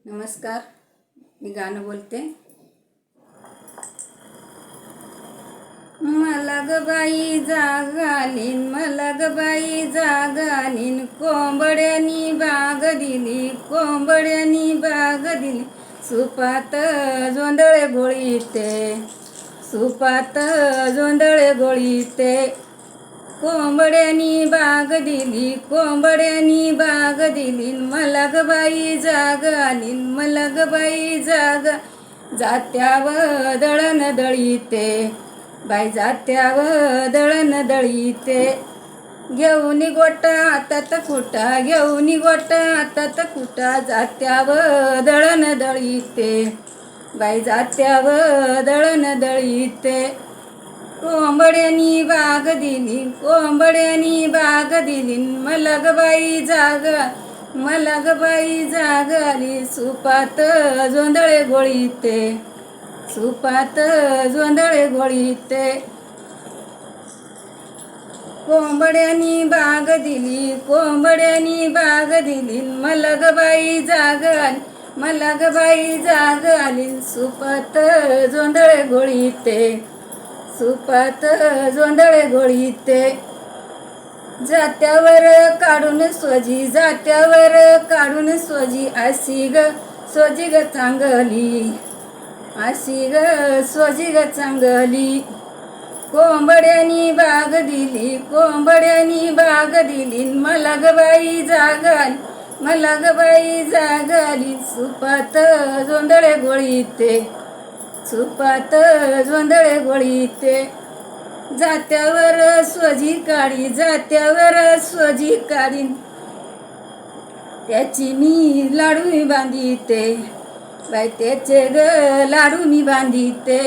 नमस्कार, मी गाणं बोलते. मला ग बाई जाग आलीन, मला ग बाई जाग आलीन, कोंबड्यानी बाग दिली, कोंबड्यानी बाग दिली, सुपात जोंधळे गोळीते, सुपात जोंधळे गोळीते, कोंबड्यानी बाग दिली, कोंबड्यानी बाग दिली, मला ग बाई जाग आली, मला ग बाई जाग, जात्यावर दळण दळीते, बाई जात्यावर दळण दळीते, घेऊन गोटा हातात कुटा, घेऊन गोटा हातात कुटा, जात्यावर दळण दळीते, बाई जात्यावर दळण दळीते, कोंबड्यानी बाग दिली, कोंबड्यानी बाग दिली, मला ग बाई जाग, मला ग बाई जाग आली, सुपात जोंधळे गोळीते, सुपात जोंधळे गोळीते, कोंबड्यानी बाग दिली, कोंबड्यानी बाग दिली, मला ग बाई जाग आली, मला ग बाई जाग आली, सुपात जोंधळे गोळीते, सुपात जोंधळे गोळीते, जात्यावर काढून सोजी, जात्यावर काढून सोजी, अशी ग सोजी ग चांगली, अशी ग सोजी ग चांगली, कोंबड्यानी बाग दिली, कोंबड्यानी बाग दिली, मला ग बाई जाग आली, मला ग बाई जाग आली, सुपात जोंधळे गोळीते, सुपात जोंधळे गोळीते, जात्यावर सोजी काढी, जात्यावर सोजी काढी, त्याची मी लाडू मी बांधिते, बाई त्याचे ग लाडू मी बांधिते,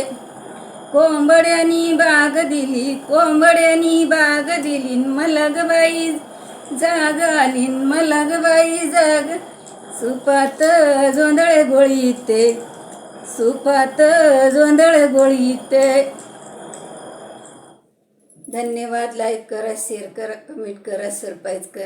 कोंबड्यानी बाग दिली, कोंबड्यानी बाग दिली, मला ग बाई जाग आली, मला ग बाई जाग, सुपात जोंधळे गोळीते, सुपात जोंधळे गोळीते. धन्यवाद. लाईक करा, शेअर करा, कमेंट करा, सबस्क्राईब करा.